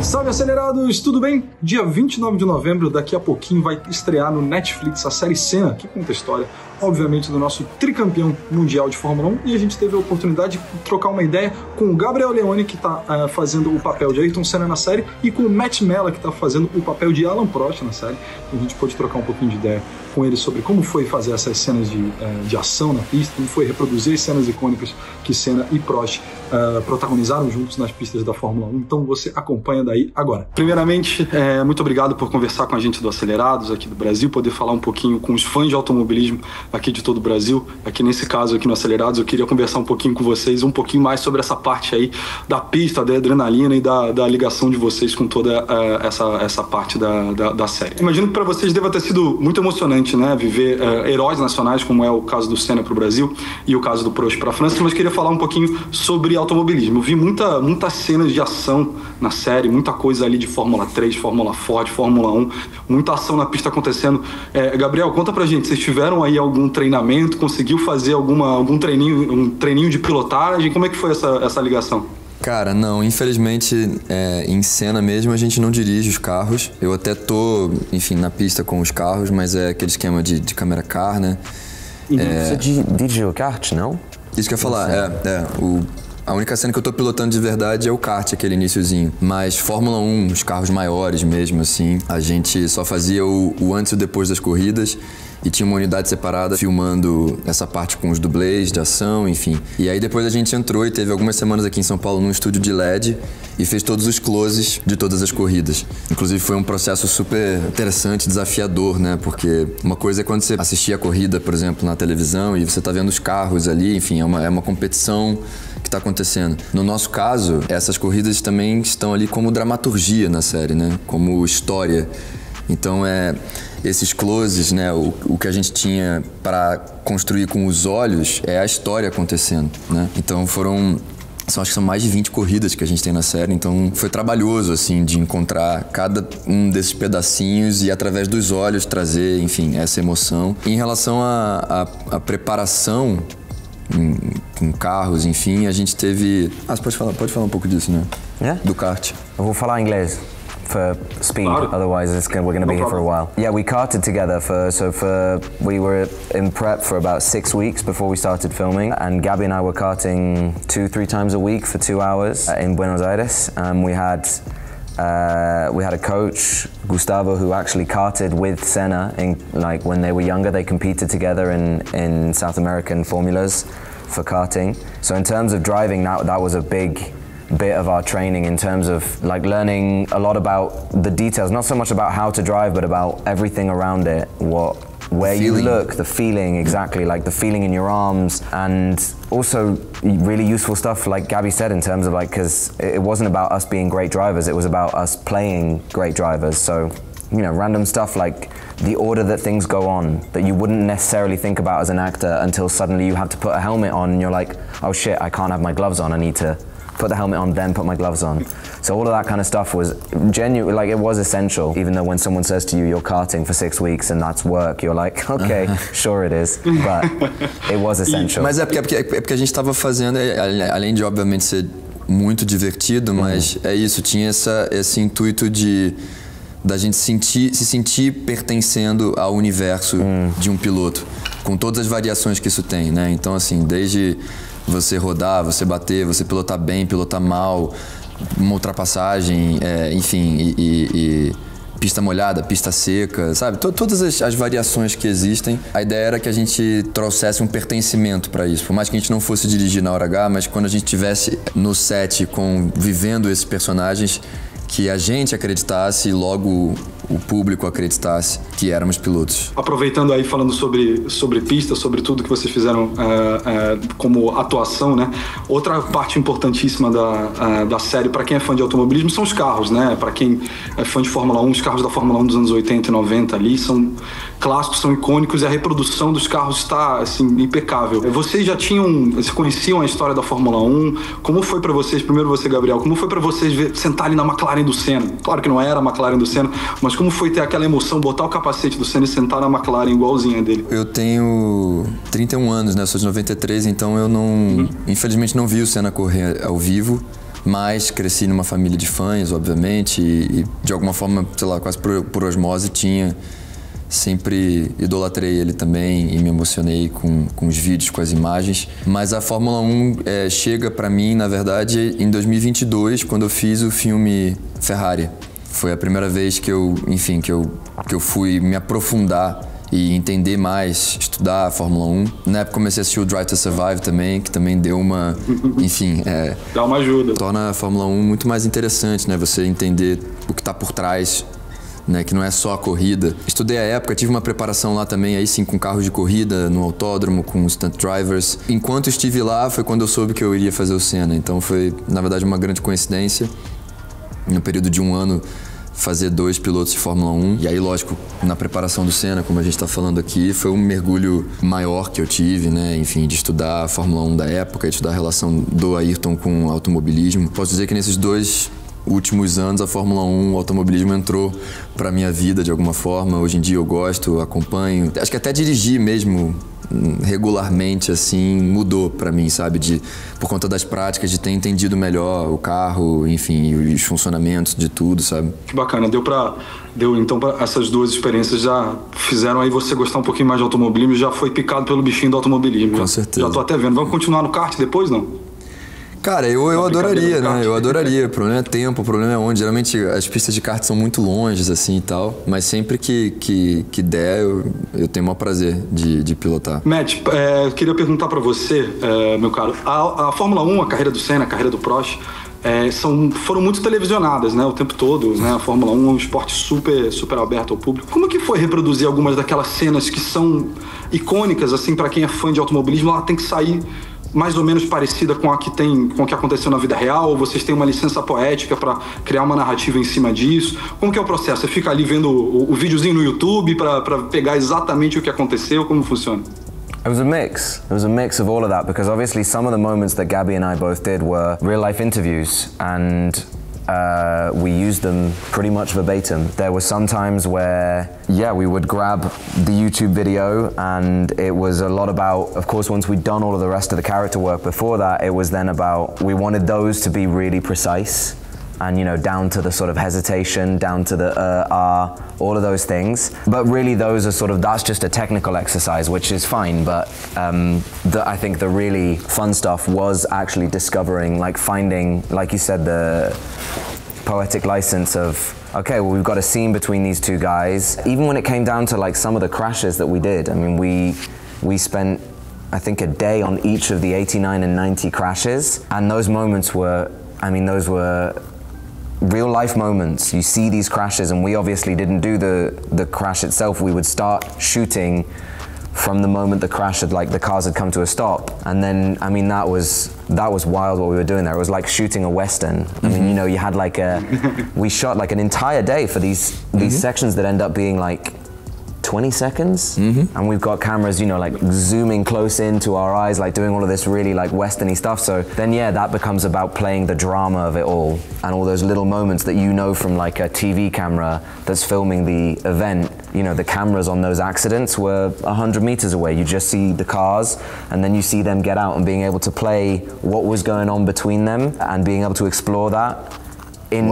Salve acelerados, tudo bem? Dia 29 de novembro, daqui a pouquinho, vai estrear no Netflix a série Senna, que conta a história, obviamente, do nosso tricampeão mundial de Fórmula 1, e a gente teve a oportunidade de trocar uma ideia com o Gabriel Leone, que está fazendo o papel de Ayrton Senna na série, e com o Matt Mella, que está fazendo o papel de Alan Prost na série. A gente pôde trocar um pouquinho de ideia com ele sobre como foi fazer essas cenas de ação na pista, como foi reproduzir as cenas icônicas que Senna e Prost protagonizaram juntos nas pistas da Fórmula 1. Então você acompanha daí agora. Primeiramente, muito obrigado por conversar com a gente do Acelerados aqui do Brasil, poder falar um pouquinho com os fãs de automobilismo aqui de todo o Brasil. Aqui nesse caso, aqui no Acelerados, eu queria conversar um pouquinho com vocês, um pouquinho mais sobre essa parte aí da pista, da adrenalina e da ligação de vocês com toda essa parte da série. Imagino que para vocês deva ter sido muito emocionante, né? Viver heróis nacionais, como é o caso do Senna para o Brasil e o caso do Prost para a França, mas queria falar um pouquinho sobre automobilismo. Eu vi muitas cenas de ação na série, muita coisa ali de Fórmula 3, Fórmula Ford, Fórmula 1, muita ação na pista acontecendo. Gabriel, conta pra gente, vocês tiveram aí algum treinamento, conseguiu fazer algum treininho de pilotagem? Como é que foi essa ligação? Cara, não, infelizmente em cena mesmo a gente não dirige os carros. Eu até tô, enfim, na pista com os carros, mas é aquele esquema de câmera car, né? Você dirige o kart, não? Isso que eu ia falar, a única cena que eu tô pilotando de verdade é o kart, aquele iniciozinho. Mas Fórmula 1, os carros maiores mesmo, assim, a gente só fazia o antes e o depois das corridas e tinha uma unidade separada filmando essa parte com os dublês de ação, enfim. E aí depois a gente entrou e teve algumas semanas aqui em São Paulo num estúdio de LED e fez todos os closes de todas as corridas. Inclusive foi um processo super interessante, desafiador, né? Porque uma coisa é quando você assistia a corrida, por exemplo, na televisão e você tá vendo os carros ali, enfim, é uma competição que está acontecendo. No nosso caso, essas corridas também estão ali como dramaturgia na série, né? Como história. Então esses closes, né? O que a gente tinha para construir com os olhos é a história acontecendo, né? Então acho que são mais de 20 corridas que a gente tem na série, então foi trabalhoso, assim, de encontrar cada um desses pedacinhos e através dos olhos trazer, enfim, essa emoção. Em relação à preparação com carros, enfim, a gente teve... Você pode falar um pouco disso, né? Yeah? Do kart. Eu vou falar inglês for speed, otherwise we're going to be here for a while. Yeah, we karted together we were in prep for about 6 weeks before we started filming, and Gabby and I were karting 2-3 times a week for 2 hours in Buenos Aires. We had a coach, Gustavo, who actually karted with Senna when they were younger. They competed together in South American formulas for karting. So in terms of driving, that was a big bit of our training in terms of learning a lot about the details, not so much about how to drive, but about everything around it, where you look, the feeling, exactly, like the feeling in your arms, and also really useful stuff, like Gabby said, in terms of because it wasn't about us being great drivers, it was about us playing great drivers. So, random stuff like the order that things go on that you wouldn't necessarily think about as an actor until suddenly you have to put a helmet on and you're like, oh shit, I can't have my gloves on, I need to put the helmet on, then put my gloves on. So all of that kind of stuff was genuine, it was essential, even though when someone says to you, you're karting for 6 weeks and that's work, you're like, okay, sure it is, but it was essential. Mas é porque a gente estava fazendo, além de obviamente ser muito divertido, mas é isso, tinha esse intuito da gente se sentir pertencendo ao universo de um piloto, com todas as variações que isso tem, né? Então assim, desde você rodar, você bater, você pilotar bem, pilotar mal, uma ultrapassagem, enfim, e pista molhada, pista seca, sabe? Todas as variações que existem. A ideia era que a gente trouxesse um pertencimento para isso. Por mais que a gente não fosse dirigir na hora H, mas quando a gente estivesse no set vivendo esses personagens, que a gente acreditasse e logo o público acreditasse que éramos pilotos. Aproveitando aí, falando sobre pista, sobre tudo que vocês fizeram como atuação, né? Outra parte importantíssima da série, para quem é fã de automobilismo, são os carros, né? Para quem é fã de Fórmula 1, os carros da Fórmula 1 dos anos 80 e 90 ali são clássicos, são icônicos e a reprodução dos carros está, assim, impecável. Vocês conheciam a história da Fórmula 1? Como foi para vocês, primeiro você, Gabriel, como foi para vocês sentar ali na McLaren do Senna? Claro que não era a McLaren do Senna, mas como foi ter aquela emoção, botar o capacete do Senna e sentar na McLaren igualzinha dele? Eu tenho 31 anos, né? Eu sou de 93, então eu não... Infelizmente não vi o Senna correr ao vivo, mas cresci numa família de fãs, obviamente, e de alguma forma, sei lá, quase por osmose sempre idolatrei ele também e me emocionei com os vídeos, com as imagens. Mas a Fórmula 1 chega pra mim, na verdade, em 2022, quando eu fiz o filme Ferrari. Foi a primeira vez que eu fui me aprofundar e entender mais, estudar a Fórmula 1. Na época comecei a assistir o Drive to Survive também, que também deu uma, dá uma ajuda. Torna a Fórmula 1 muito mais interessante, né? Você entender o que está por trás, né? Que não é só a corrida. Estudei a época, tive uma preparação lá também, aí sim, com carros de corrida, no autódromo, com stunt drivers. Enquanto estive lá, foi quando eu soube que eu iria fazer o Senna. Então foi, na verdade, uma grande coincidência. No período de um ano, fazer 2 pilotos de Fórmula 1. E aí, lógico, na preparação do Senna, como a gente está falando aqui, foi um mergulho maior que eu tive, né? Enfim, de estudar a Fórmula 1 da época, de estudar a relação do Ayrton com o automobilismo. Posso dizer que nesses 2 últimos anos a Fórmula 1, o automobilismo entrou para minha vida de alguma forma. Hoje em dia eu gosto, acompanho. Acho que até dirigir mesmo regularmente assim mudou para mim, sabe, por conta das práticas, de ter entendido melhor o carro, enfim, os funcionamentos de tudo, sabe? Que bacana, então essas 2 experiências já fizeram aí você gostar um pouquinho mais de automobilismo, já foi picado pelo bichinho do automobilismo. Com certeza. Já tô até vendo. Vamos continuar no kart depois, não? Cara, eu adoraria, né? Eu adoraria. O problema é tempo, o problema é onde. Geralmente as pistas de kart são muito longes, assim, e tal. Mas sempre que der, eu tenho o maior prazer de pilotar. Matt, queria perguntar pra você, meu caro. A Fórmula 1, a carreira do Senna, a carreira do Prost, foram muito televisionadas, né? O tempo todo, né? A Fórmula 1 é um esporte super aberto ao público. Como que foi reproduzir algumas daquelas cenas que são icônicas, assim, pra quem é fã de automobilismo? Ela tem que sair mais ou menos parecida com o que aconteceu na vida real, ou vocês têm uma licença poética para criar uma narrativa em cima disso? Como que é o processo? Você fica ali vendo o videozinho no YouTube para pegar exatamente o que aconteceu? Como funciona? It was a mix. It was a mix of all of that, because obviously some of the moments that Gabby and I both did were real-life interviews, and we used them pretty much verbatim. There were some times where, we would grab the YouTube video, and it was a lot about, of course, once we'd done all of the rest of the character work before that, it was then about, we wanted those to be really precise, and down to the sort of hesitation, down to the all of those things. But really that's just a technical exercise, which is fine, but I think the really fun stuff was actually discovering, finding, like you said, the poetic license of, okay, well, we've got a scene between these 2 guys. Even when it came down to some of the crashes that we did, I mean, we spent, I think, a day on each of the 89 and 90 crashes, and those moments were, those were real life moments. You see these crashes, and we obviously didn't do the crash itself. We would start shooting from the moment the crash had, the cars had come to a stop, and then that was wild what we were doing there. It was like shooting a western. I mean, you had we shot an entire day for these sections that end up being 20 seconds, and we've got cameras, zooming close into our eyes, doing all of this really westerny stuff. So then, that becomes about playing the drama of it all, and all those little moments that from a TV camera that's filming the event. The cameras on those accidents were 100 meters away. You just see the cars, and then you see them get out, and being able to play what was going on between them, and being able to explore that and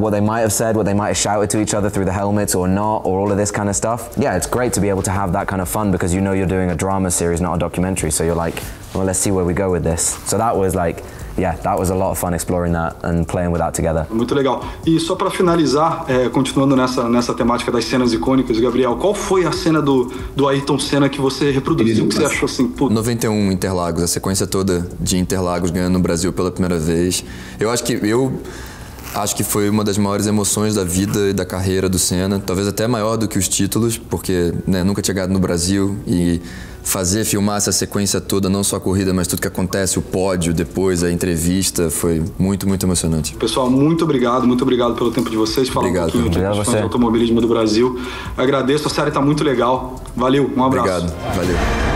what they might have said, what they might have shouted to each other through the helmets or not, or all of this kind of stuff. Yeah, it's great to be able to have that kind of fun, because you're doing a drama series, not a documentary. So you're well, let's see where we go with this. So that was that was a lot of fun exploring that and playing with that together. Muito legal. E só para finalizar, continuando nessa temática das cenas icônicas, Gabriel, qual foi a cena do Ayrton Senna que você reproduziu, que você achou assim, putz? 91 Interlagos, a sequência toda de Interlagos ganhando no Brasil pela primeira vez. Acho que foi uma das maiores emoções da vida e da carreira do Senna, talvez até maior do que os títulos, porque nunca tinha ganhado no Brasil, e filmar essa sequência toda, não só a corrida, mas tudo que acontece, o pódio, depois a entrevista, foi muito, muito emocionante. Pessoal, muito obrigado pelo tempo de vocês, falar um pouquinho de automobilismo do Brasil. Agradeço, a série está muito legal. Valeu, um abraço. Obrigado, valeu.